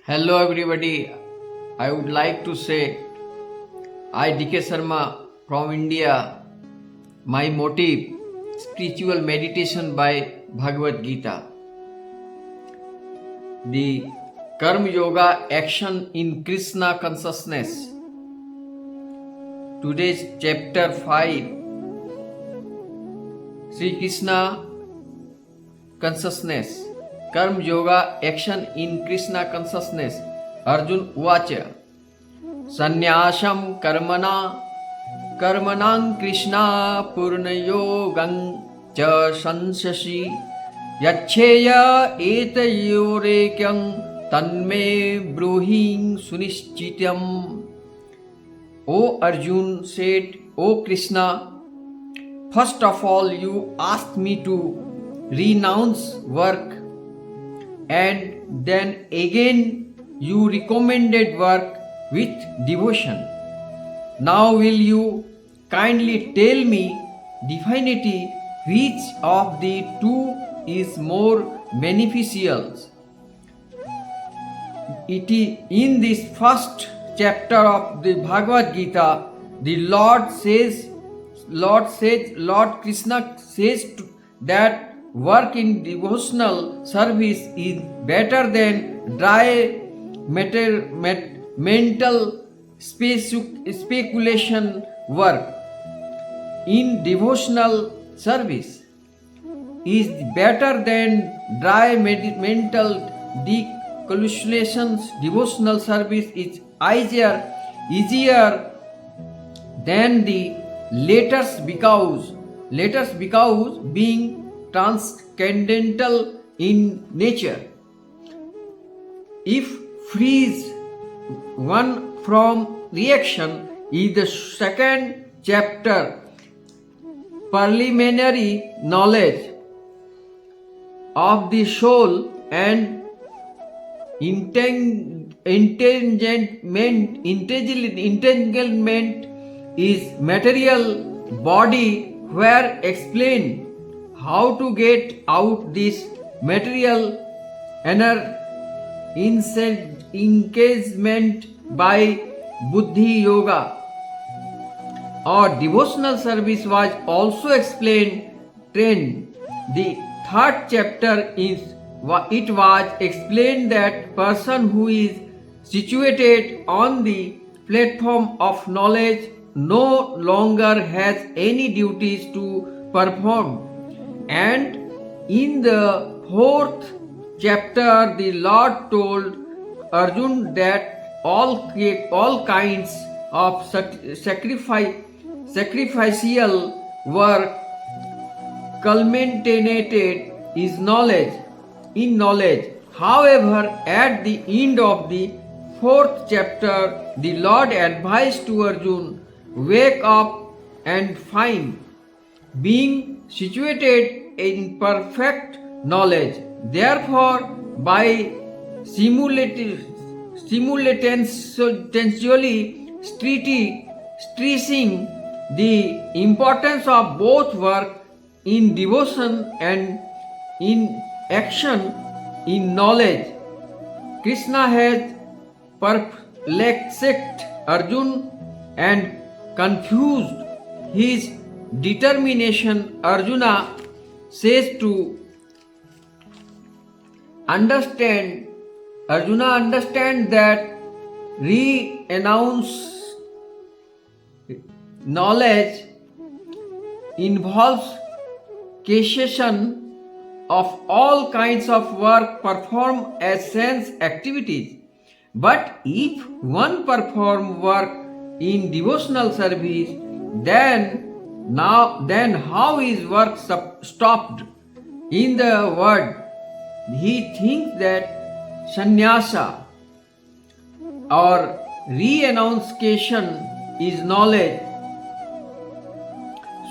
Hello everybody. I would like to say I DK Sharma from India. My motive spiritual meditation by Bhagavad Gita. The Karma Yoga action in Krishna consciousness. Today's chapter 5 Sri Krishna consciousness. Karma Yoga action in Krishna consciousness. Arjun Uvacha Sannyasam कर्मणां कृष्णा पूर्णयोगं च संशसि यच्छेय एतयोरेक्यं तन्मे ब्रूहि सुनिश्चितम्. O Arjun said, O Krishna, first of all you asked me to renounce work, and then again you recommended work with devotion. Now will you kindly tell me definitely which of the two is more beneficial? It is in this first chapter of the Bhagavad Gita, the Lord Krishna says that work in devotional service is better than dry mental speculation work. In devotional service is better than dry mental decalculations. Devotional service is easier than the letters because being transcendental in nature. If frees one from reaction is the second chapter, preliminary knowledge of the soul and entanglement is material body, where explain how to get out this material engagement by Buddhi Yoga. Or devotional service was also explained. The third chapter it was explained that person who is situated on the platform of knowledge no longer has any duties to perform. And in the fourth chapter, the Lord told Arjun that all kinds of sacrificial work culminated is knowledge. However, at the end of the fourth chapter, the Lord advised to Arjun, wake up and find being situated in perfect knowledge. Therefore, by simultaneously stressing the importance of both work in devotion and in action in knowledge, Krishna has perplexed Arjun and confused his determination. Arjuna says to understand that renounce knowledge involves cessation of all kinds of work performed as sense activities. But if one perform work in devotional service, then how is work stopped? In the word, he thinks that sannyasa or renunciation is knowledge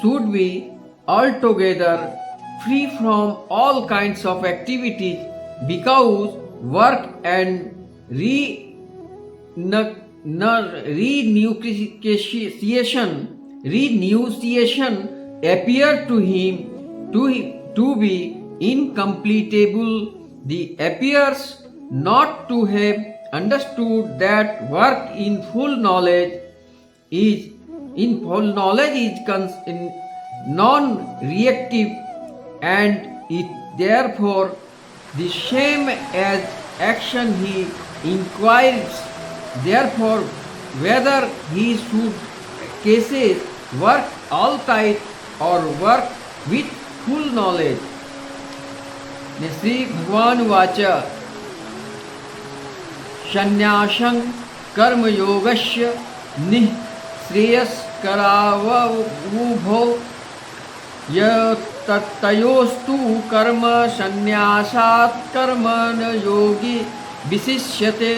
should be altogether free from all kinds of activities, because work and renunciation appear to him to be incompletable. He appears not to have understood that work in full knowledge is non-reactive, and it therefore the same as action. He inquires therefore whether he should cases work all tight or work with full knowledge. Shri भगवान उवाच संन्यासं कर्मयोगस्य निःश्रेयस्करावुभौ यतयोस्तु कर्म संन्यासात् कर्मयोगी विशिष्यते.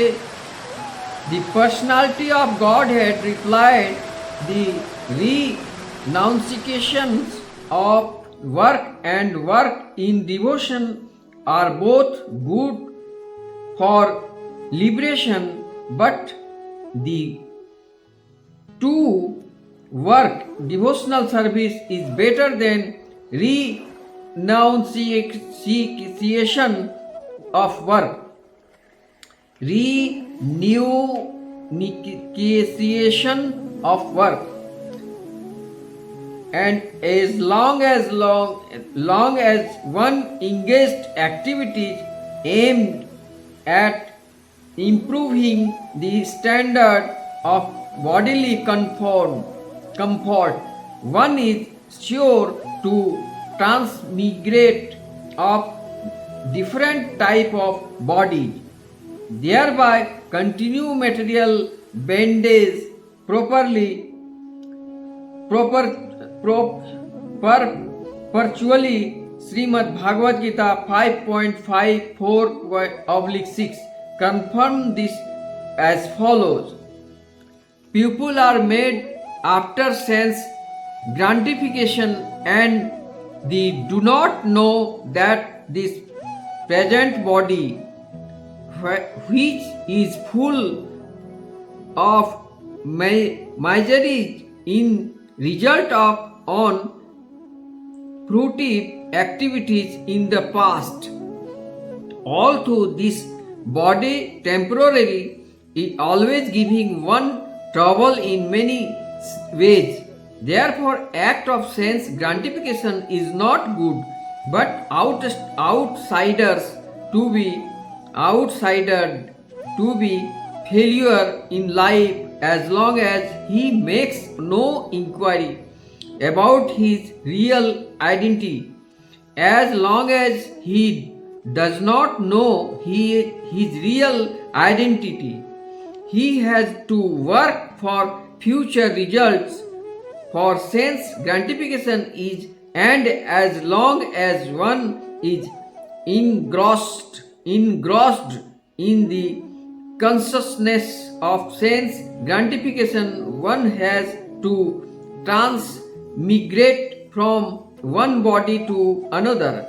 The personality of Godhead replied, the renunciations of work and work in devotion are both good for liberation, but the to work devotional service is better than renunciation of work. Renunciation of work, and as long as one engaged activities aimed at improving the standard of bodily comfort, one is sure to transmigrate of different type of body, thereby continue material bondage perpetually. Srimad Bhagavad Gita 5.54/6 confirm this as follows. People are made after sense gratification, and they do not know that this present body, which is full of misery in result of on fruitive activities in the past, although this body temporarily is always giving one trouble in many ways. Therefore, act of sense gratification is not good, but outsidered to be failure in life as long as he makes no inquiry about his real identity. As long as he does not know his real identity, he has to work for future results, for sense gratification is, and as long as one is engrossed in the consciousness of sense gratification, one has to transmigrate from one body to another.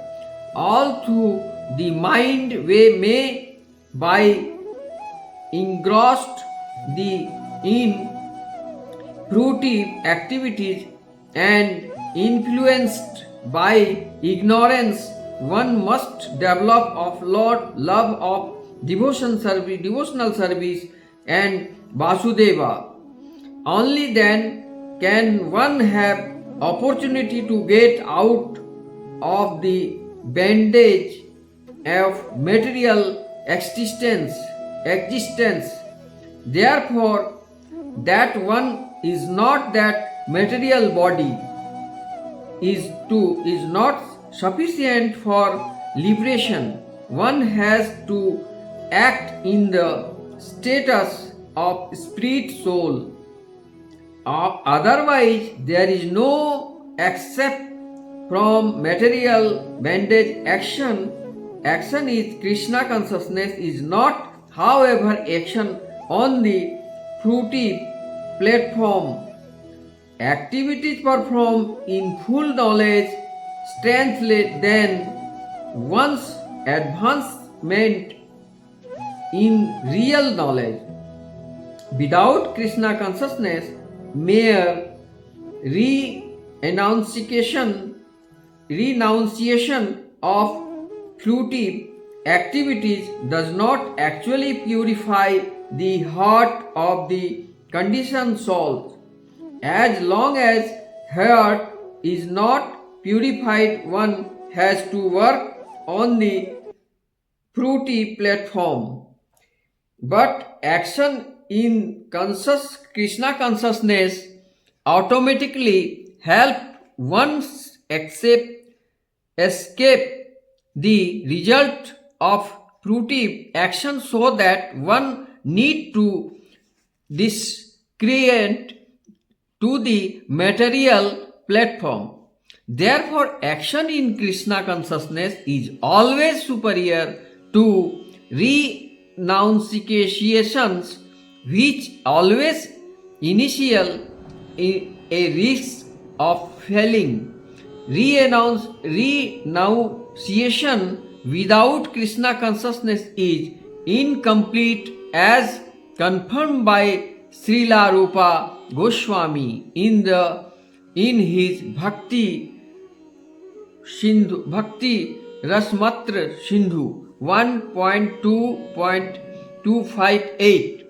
All through the mind we may by engrossed in fruitive activities and influenced by ignorance, one must develop of love of devotional service and Vasudeva. Only then can one have opportunity to get out of the bondage of material existence. Therefore, that one is not that material body is not sufficient for liberation. One has to act in the status of spirit soul. Otherwise, there is no except from material bondage action. Action is Krishna consciousness is not, however, action on the fruitive platform. Activities performed in full knowledge strengthen then one's advancement in real knowledge. Without Krishna consciousness, mere renunciation of fruitive activities does not actually purify the heart of the conditioned soul. As long as heart is not purified, one has to work on the fruity platform. But action in Krishna consciousness automatically help one accept escape the result of fruity action, so that one need to discreant to the material platform. Therefore, action in Krishna consciousness is always superior to renunciations, which always initial a risk of failing. Renunciation without Krishna consciousness is incomplete, as confirmed by Srila Rupa Goswami in his Bhakti Rasmatra Sindhu 1.2.258.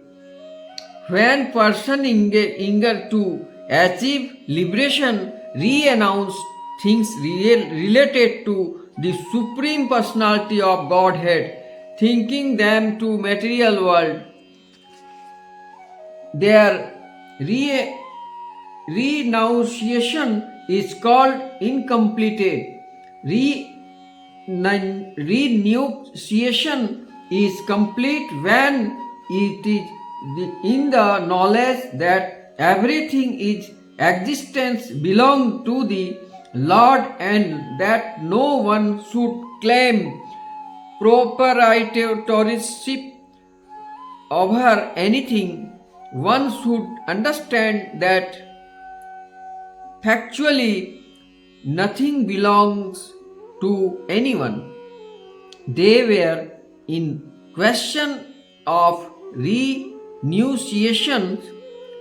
When person eager to achieve liberation renounce things related to the Supreme Personality of Godhead, thinking them to material world, their renunciation is called incomplete. Renunciation is complete when it is in the knowledge that everything is existence belongs to the Lord, and that no one should claim proprietorship over anything. One should understand that factually nothing belongs to anyone. They were in question of renunciation.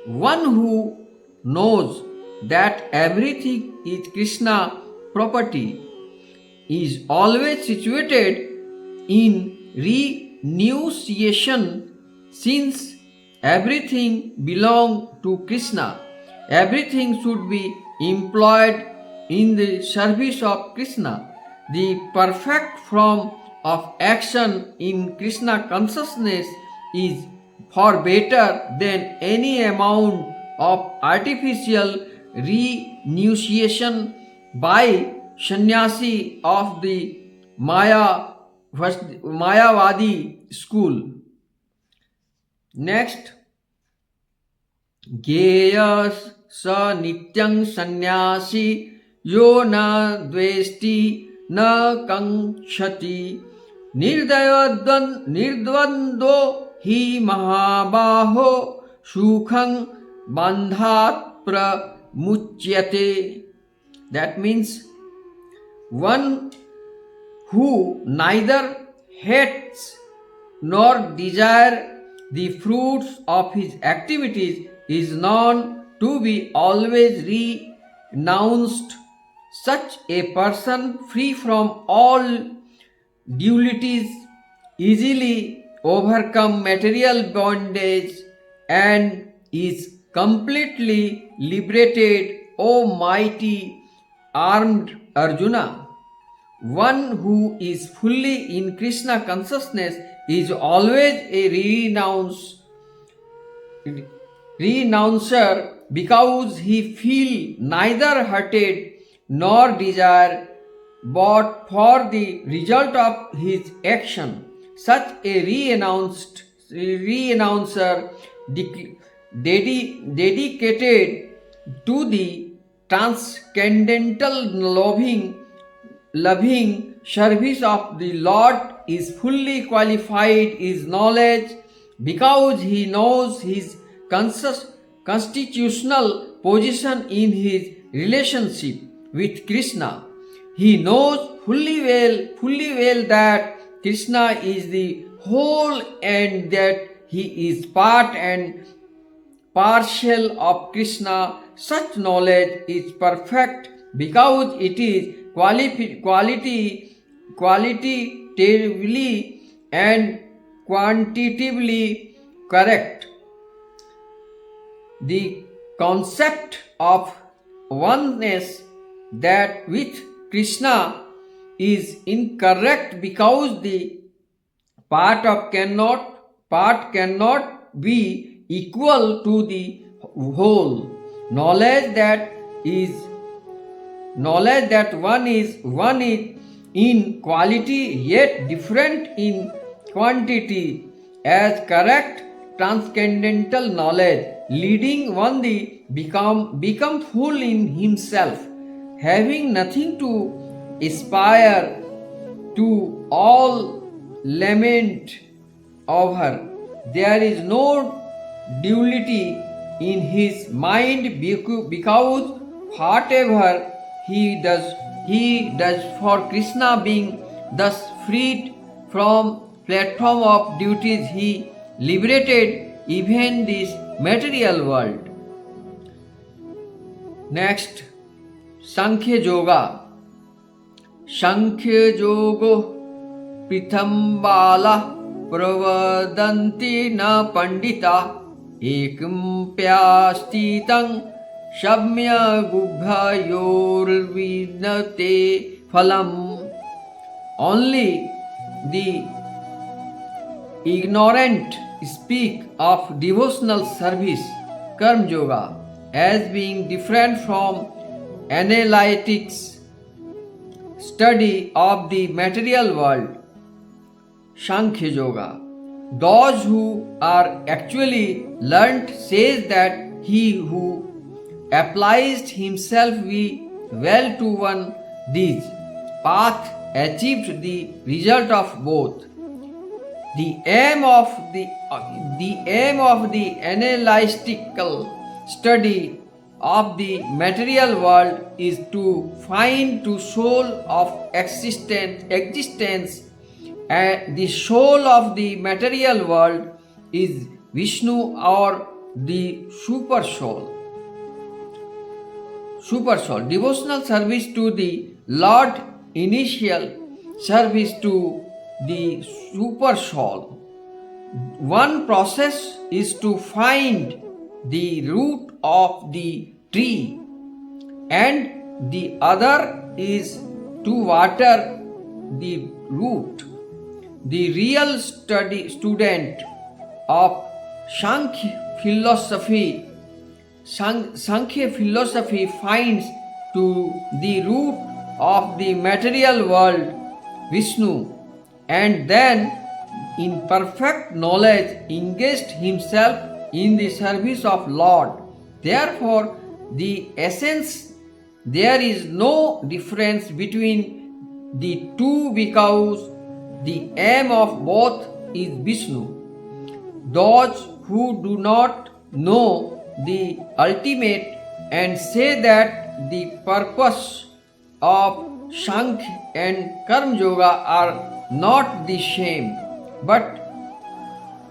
One who knows that everything is Krishna property is always situated in renunciation, since everything belongs to Krishna. Everything should be employed in the service of Krishna. The perfect form of action in Krishna consciousness is far better than any amount of artificial renunciation by sannyasi of the Mayavadi school. Next, Geyas sa nityang sannyasi yo na dvesti na kankshati nirdvando hi mahabaho sukhang bandhat pramuchyate. That means one who neither hates nor desires the fruits of his activities is known to be always renounced. Such a person, free from all dualities, easily overcome material bondage and is completely liberated, O mighty armed Arjuna. One who is fully in Krishna consciousness is always a renouncer, because he feels neither hated nor desire but for the result of his action. Such a renouncer dedicated to the transcendental loving service of the Lord is fully qualified in knowledge, because he knows his constitutional position in his relationship with Krishna. He knows fully well that Krishna is the whole and that he is part and partial of Krishna. Such knowledge is perfect because it is quality qualitatively and quantitatively correct. The concept of oneness that with Krishna is incorrect because the part cannot be equal to the whole. Knowledge that one is in quality yet different in quantity as correct transcendental knowledge, leading one the become full in himself, having nothing to aspire to, all lament over. There is no duality in his mind because whatever he does for Krishna, being thus freed from platform of duties, he liberated even this material world. Next, Sankhya Yoga. Sankhya Yogo Prithambala Pravadanti na Pandita Ekam Pyastitang Shamya Gubhayorvinate Phalam. Only the ignorant speak of devotional service, Karma Yoga, as being different from analytics study of the material world, Sankhya Yoga. Those who are actually learnt says that he who applies himself well to one these path achieved the result of both. The aim of the analytical study of the material world is to find the soul of existence, and the soul of the material world is Vishnu or the super soul. Devotional service to the Lord, initial service to the super soul. One process is to find the root of the tree, and the other is to water the root. The real student of Sankhya philosophy finds to the root of the material world, Vishnu, and then in perfect knowledge engaged himself in the service of Lord. Therefore, the essence, there is no difference between the two because the aim of both is Vishnu. Those who do not know the ultimate and say that the purpose of Sankhya and Karma Yoga are not the same, but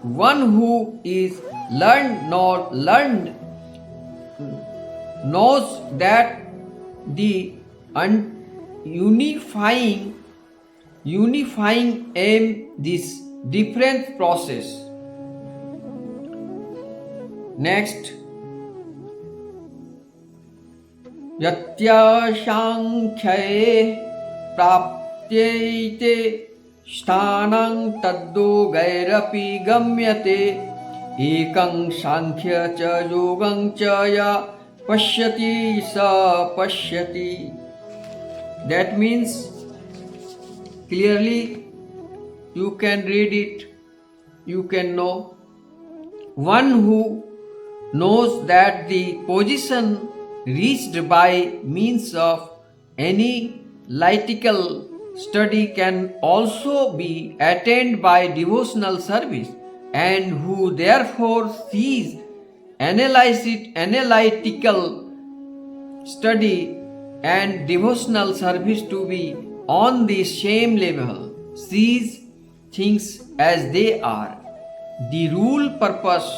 one who is learned knows that the unifying aim this different process. Next, Yatya Sankhyaye Praptyate Sthanang Taddo Gairapi Gamyate Ekang Sankhya Cha Yogang Cha Ya Pashyati Sa Pashyati. That means clearly you can read it, you can know. One who knows that the position reached by means of analytical study can also be attained by devotional service, and who therefore sees analytical study and devotional service to be on the same level, sees things as they are. The rule purpose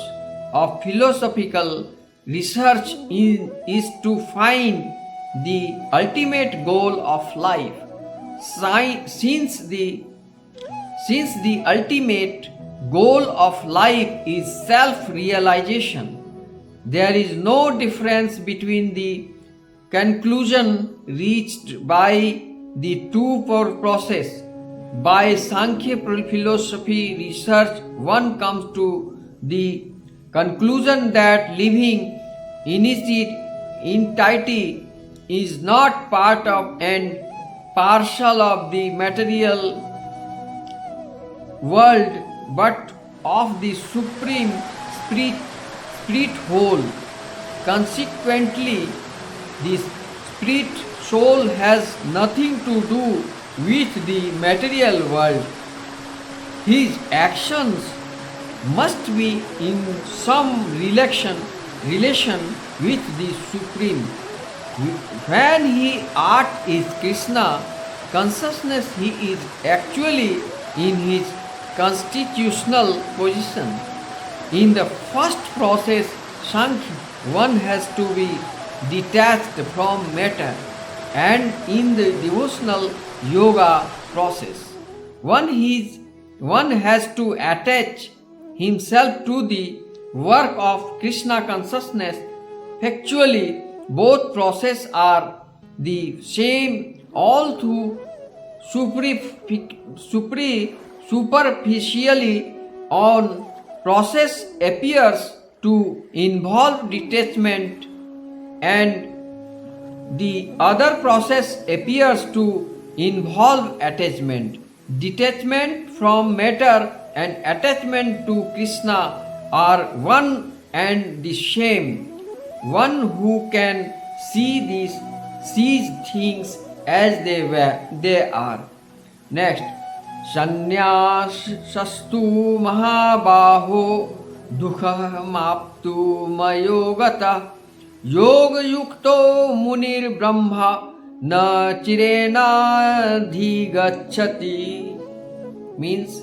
of philosophical research is to find the ultimate goal of life. Since the since the ultimate goal of life is self realization. There is no difference between the conclusion reached by the two process. By Sankhya philosophy research, one comes to the conclusion that living in its entirety is not part of and parcel of the material world but of the supreme spirit whole. Consequently, the spirit soul has nothing to do with the material world. His actions must be in some relation with the Supreme. When he art is Krishna consciousness, he is actually in his constitutional position. In the first process, Sankhya, one has to be detached from matter, and in the devotional yoga process, one has to attach himself to the work of Krishna consciousness. Factually, both processes are the same, although superficially on process appears to involve detachment and the other process appears to involve attachment. Detachment from matter and attachment to Krishna are one and the same. One who can see sees things as they are. Next, Sannyasasthu Mahabaho Dukham Mayogata Yoga Yukto Munir Brahma Na Chirena Dhigachati, means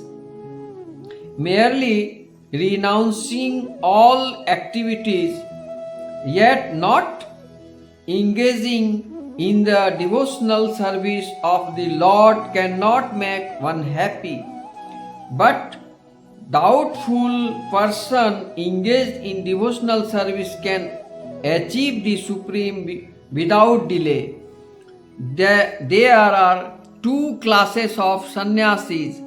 merely renouncing all activities yet not engaging in the devotional service of the Lord cannot make one happy. But doubtful person engaged in devotional service can achieve the supreme without delay. There are two classes of sannyasis.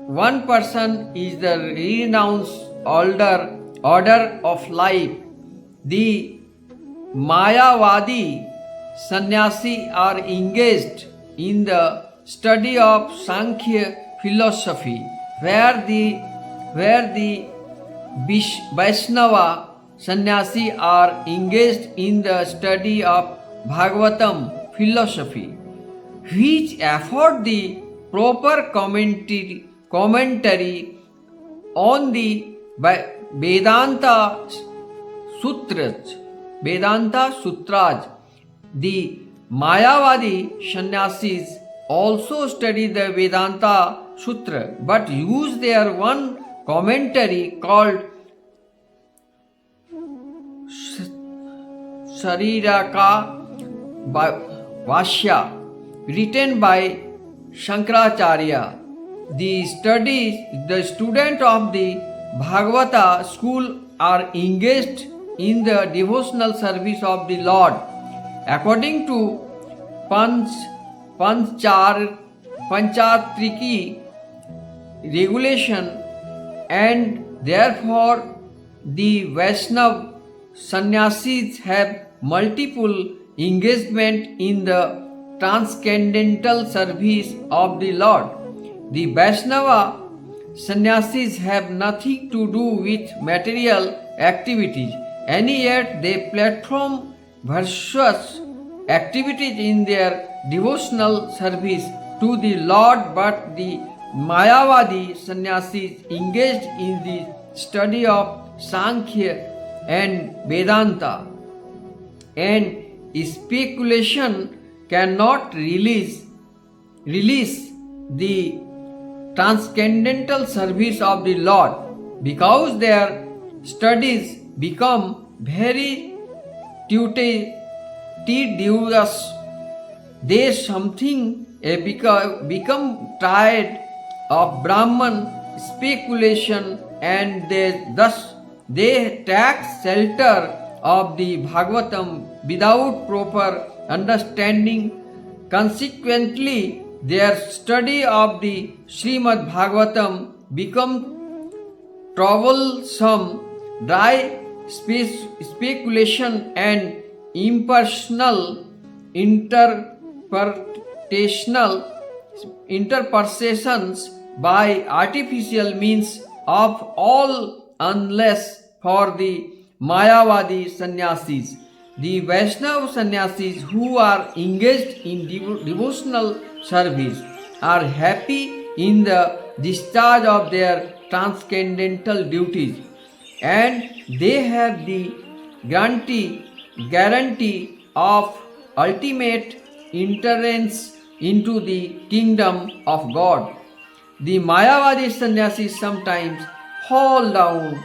One person is the renounced order of life. The Mayavadi sannyasi are engaged in the study of Sankhya philosophy, where the Vaishnava sannyasi are engaged in the study of Bhagavatam philosophy, which afford the proper commentary on the Vedanta Sutras. The Mayavadi sannyasis also study the Vedanta Sutra but use their one commentary called Shariraka Vashya, written by Shankaracharya. The student of the Bhagavata school are engaged in the devotional service of the Lord according to Panchatriki regulation, and therefore the Vaishnava sannyasis have multiple engagement in the transcendental service of the Lord. The Vaishnava sannyasis have nothing to do with material activities, and yet they perform virtuous activities in their devotional service to the Lord. But the Mayavadi sannyasis engaged in the study of Sankhya and Vedanta, and speculation cannot release the transcendental service of the Lord, because their studies become very tedious. They become tired of Brahman speculation, and thus they take shelter of the Bhagavatam without proper understanding. Consequently, their study of the Srimad Bhagavatam becomes troublesome, dry speculation, and impersonal interpretations by artificial means of all, unless for the Mayavadi sannyasis. The Vaishnava sannyasis who are engaged in devotional service are happy in the discharge of their transcendental duties, and they have the guarantee of ultimate entrance into the kingdom of God. The Mayavadi sannyasis sometimes fall down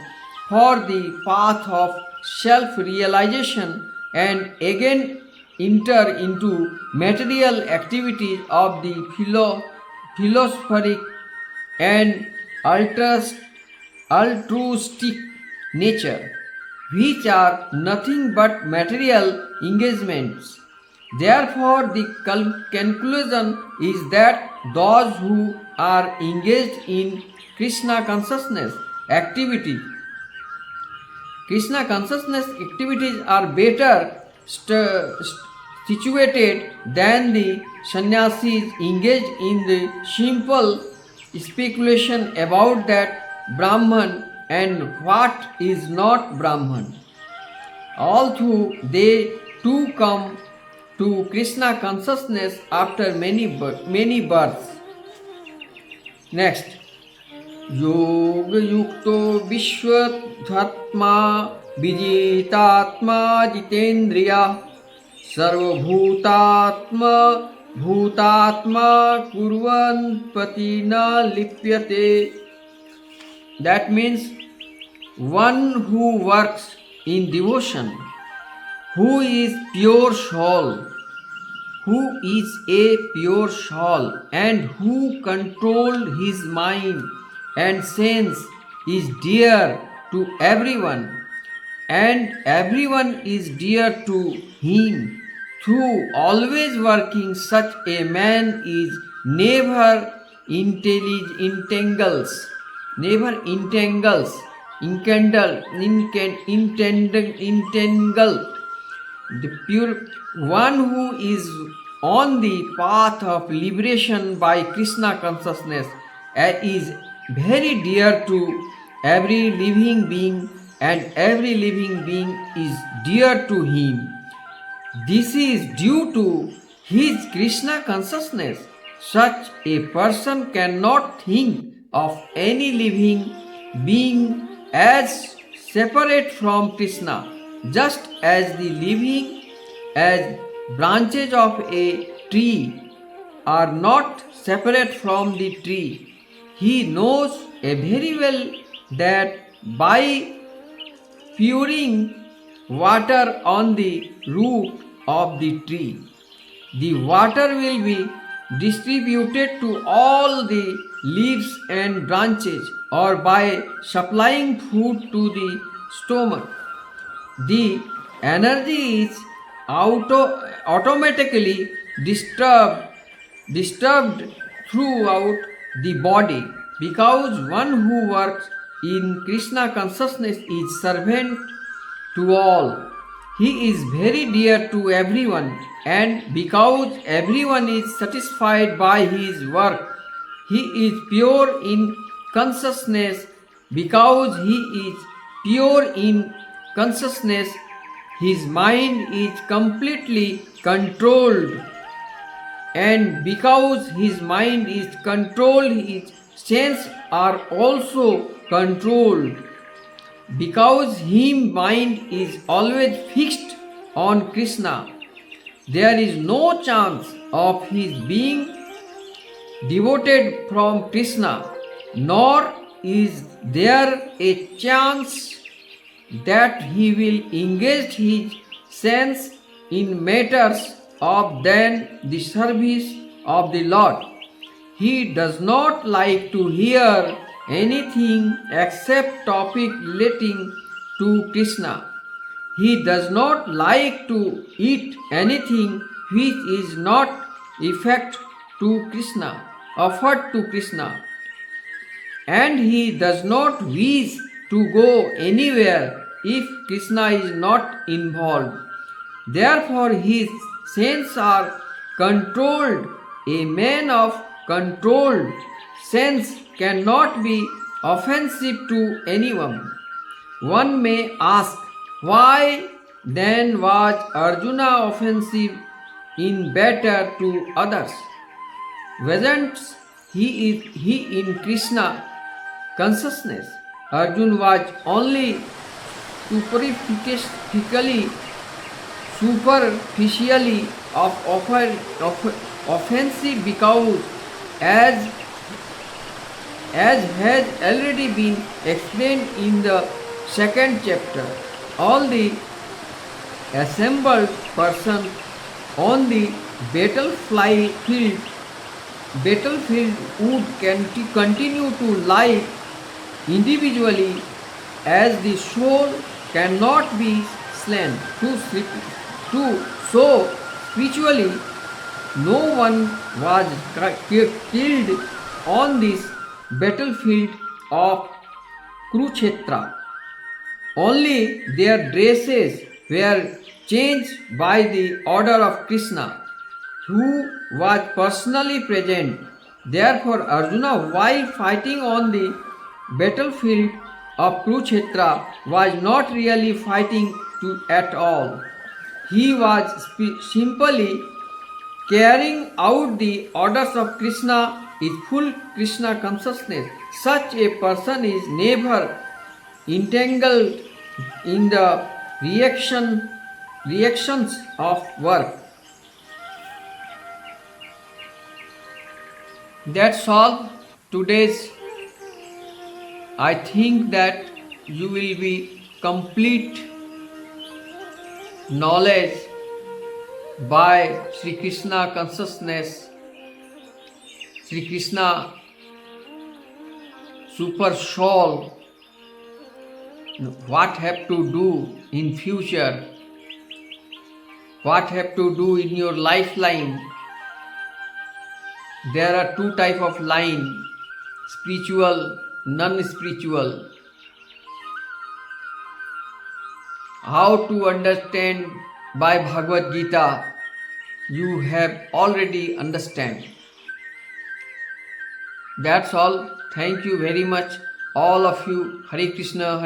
for the path of self realization and again enter into material activities of the philosophic and altruistic nature, which are nothing but material engagements. Therefore, the conclusion is that those who are engaged in Krishna consciousness activity, are better situated than the sannyasis engaged in the simple speculation about that Brahman and what is not Brahman. Although they too come to Krishna consciousness after many births. Next, योग युक्तो विश्वधात्मा विजितात्मा जितेन्द्रिया सर्वभूतात्मा भूतात्मा कुर्वन् पति न लिप्यते. That means one who works in devotion, who is a pure soul, and who control his mind and sense, is dear to everyone, and everyone is dear to him. Through always working, such a man is never entangles, the pure one who is on the path of liberation by Krishna consciousness is very dear to every living being, and every living being is dear to him. This is due to his Krishna consciousness. Such a person cannot think of any living being as separate from Krishna, just as the living as branches of a tree are not separate from the tree. He knows very well that by pouring water on the root of the tree, the water will be distributed to all the leaves and branches, or by supplying food to the stomach, the energy is automatically disturbed throughout the body, because one who works in Krishna consciousness is servant to all. He is very dear to everyone, and because everyone is satisfied by his work, he is pure in consciousness. Because he is pure in consciousness, his mind is completely controlled, and because his mind is controlled, his senses are also controlled. Because his mind is always fixed on Krishna, there is no chance of his being devoted from Krishna, nor is there a chance that he will engage his sense in matters of than the service of the Lord. He does not like to hear anything except topic relating to Krishna. He does not like to eat anything which is not effect to Krishna, offered to Krishna, and he does not wish to go anywhere if Krishna is not involved. Therefore, his senses are controlled. A man of controlled sense cannot be offensive to anyone. One may ask, why then was Arjuna offensive in battle to others? Wasn't he in Krishna consciousness? Arjuna was only superficially offensive because as has already been explained in the second chapter, all the assembled persons on the battlefield would continue to live individually as the soul cannot be slain. So spiritually, no one was killed on this battlefield of Kurukshetra. Only their dresses were changed by the order of Krishna, who was personally present. Therefore, Arjuna, while fighting on the battlefield of Kurukshetra, was not really fighting at all. He was simply carrying out the orders of Krishna is full Krishna consciousness. Such a person is never entangled in the reactions of work. That's all today's. I think that you will be complete knowledge by Sri Krishna consciousness, Sri Krishna super soul, what have to do in future, what have to do in your lifeline. There are two types of line, spiritual, non-spiritual. How to understand by Bhagavad Gita, you have already understand. That's all. Thank you very much, all of you. Hare Krishna,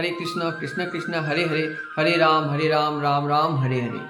Krishna Krishna, Hare Hare, Hare Ram, Ram Ram, Hare Hare.